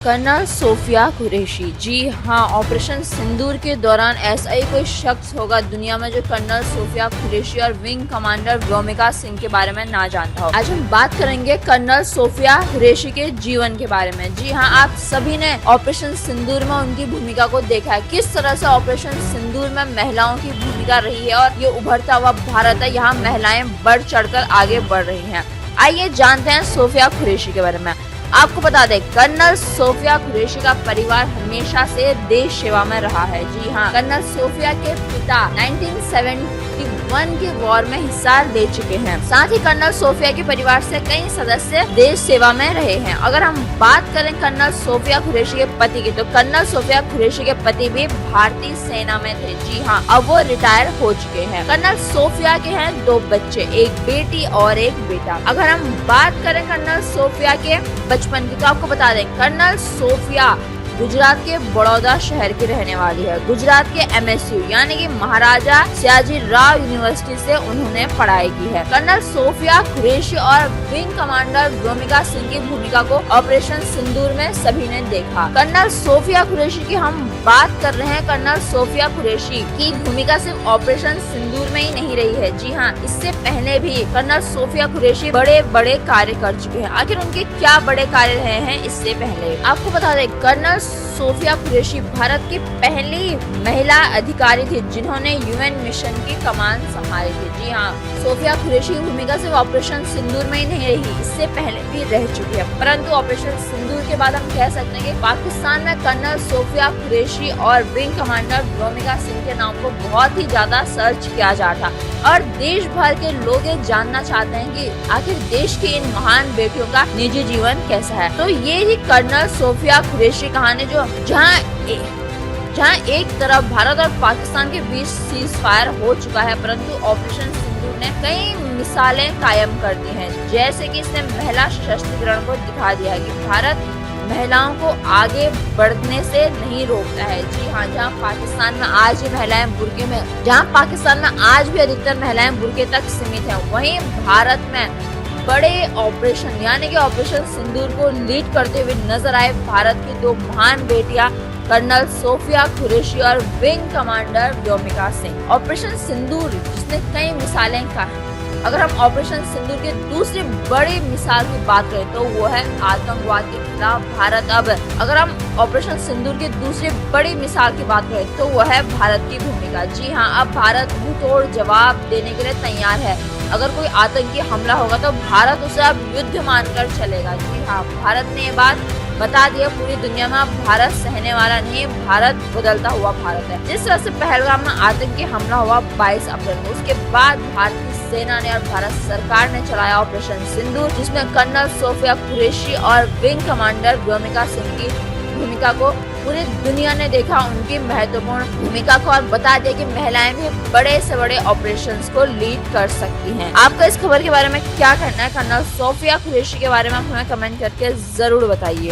Colonel Sofiya Qureshi. जी हाँ, operation सिंदूर के दौरान ऐसा ही कोई शख्स होगा दुनिया में जो कर्नल सोफिया कुरैशी और विंग कमांडर व्योमिका सिंह के बारे में ना जानता हो। आज हम बात करेंगे कर्नल सोफिया कुरैशी के जीवन के बारे में। जी हाँ, आप सभी ने ऑपरेशन सिंदूर में उनकी भूमिका को देखा है, किस तरह से ऑपरेशन सिंदूर में महिलाओं की भूमिका रही है और ये उभरता हुआ भारत है, यहाँ महिलाएं बढ़ चढ़कर आगे बढ़ रही है। आइए जानते हैं सोफिया कुरैशी के बारे में। आपको बता दें, कर्नल सोफिया कुरैशी का परिवार हमेशा से देश सेवा में रहा है। जी हाँ, कर्नल सोफिया के पिता 1971 के वॉर में हिस्सा ले चुके हैं। साथ ही कर्नल सोफिया के परिवार से कई सदस्य देश सेवा में रहे हैं। अगर हम बात करें कर्नल सोफिया कुरैशी के पति की, तो कर्नल सोफिया कुरैशी के पति भी भारतीय सेना में थे। जी हाँ, अब वो रिटायर हो चुके हैं। कर्नल सोफिया के हैं 2 बच्चे, एक बेटी और एक बेटा। अगर हम बात करें कर्नल सोफिया के बचपन की, तो आपको बता दें कर्नल सोफिया गुजरात के बड़ौदा शहर की रहने वाली है। गुजरात के MSU यानी कि महाराजा सयाजी राव यूनिवर्सिटी से उन्होंने पढ़ाई की है। कर्नल सोफिया कुरैशी और विंग कमांडर व्योमिका सिंह की भूमिका को ऑपरेशन सिंदूर में सभी ने देखा। कर्नल सोफिया कुरैशी की हम बात कर रहे हैं। कर्नल सोफिया कुरैशी की भूमिका सिर्फ ऑपरेशन सिंदूर में ही नहीं रही है। जी हाँ, इससे पहले भी कर्नल सोफिया कुरैशी बड़े बड़े कार्य कर चुके हैं। आखिर उनके क्या बड़े कार्य रहे हैं? इससे पहले आपको बता दें, कर्नल सोफिया कुरैशी भारत की पहली महिला अधिकारी थी जिन्होंने UN मिशन की कमान संभाली थी। जी हाँ, सोफिया कुरैशी की भूमिका सिर्फ ऑपरेशन सिंदूर में ही नहीं रही, इससे पहले भी रह चुकी है। परंतु ऑपरेशन सिंदूर के बाद हम कह सकते हैं कि पाकिस्तान में कर्नल सोफिया कुरैशी और विंग कमांडर व्योमिका सिंह के नाम को बहुत ही ज्यादा सर्च किया जा रहा था और देश भर के लोग ये जानना चाहते हैं कि आखिर देश की इन महान बेटियों का निजी जीवन कैसा है। तो ये ही कर्नल सोफिया कुरैशी कहानी जो जहाँ एक तरफ भारत और पाकिस्तान के बीच सीज फायर हो चुका है, परंतु ऑपरेशन सिंदूर ने कई मिसालें कायम कर दी हैं। जैसे कि इसने महिला सशक्तिकरण को दिखा दिया है कि भारत महिलाओं को आगे बढ़ने से नहीं रोकता है। जी हाँ, जहाँ पाकिस्तान में आज भी अधिकतर महिलाएं बुर्के तक सीमित हैं, वहीं भारत में बड़े ऑपरेशन यानी कि ऑपरेशन सिंदूर को लीड करते हुए नजर आए भारत की 2 महान बेटियां कर्नल सोफिया कुरैशी और wing commander Vyomika Singh. Operation Sindoor जिसने कई मिसालें का है। अगर हम ऑपरेशन सिंदूर के दूसरी बड़ी मिसाल की बात करें तो वो है आतंकवाद के खिलाफ भारत। अब अगर हम ऑपरेशन सिंदूर की दूसरी बड़ी मिसाल की बात करें तो वो है भारत की भूमिका। जी हाँ, अब भारत मुंहतोड़ जवाब देने के लिए तैयार है। अगर कोई आतंकी हमला होगा तो भारत उसे अब युद्ध मानकर चलेगा। जी हाँ, भारत ने ये बात बता दिया पूरी दुनिया में, अब भारत सहने वाला नहीं, भारत बदलता हुआ भारत है। जिस तरह से पहलगाम में आतंकी हमला हुआ 22 अप्रैल को, उसके बाद भारतीय सेना ने और भारत सरकार ने चलाया ऑपरेशन सिंदूर, जिसमें कर्नल सोफिया कुरैशी और विंग कमांडर व्योमिका सिंह की भूमिका को पूरी दुनिया ने देखा, उनकी महत्वपूर्ण भूमिका को, और बता दिया कि महिलाएं भी बड़े से बड़े ऑपरेशंस को लीड कर सकती हैं। आपका इस खबर के बारे में क्या कहना है? कर्नल सोफिया कुरैशी के बारे में हमें कमेंट करके जरूर बताइए।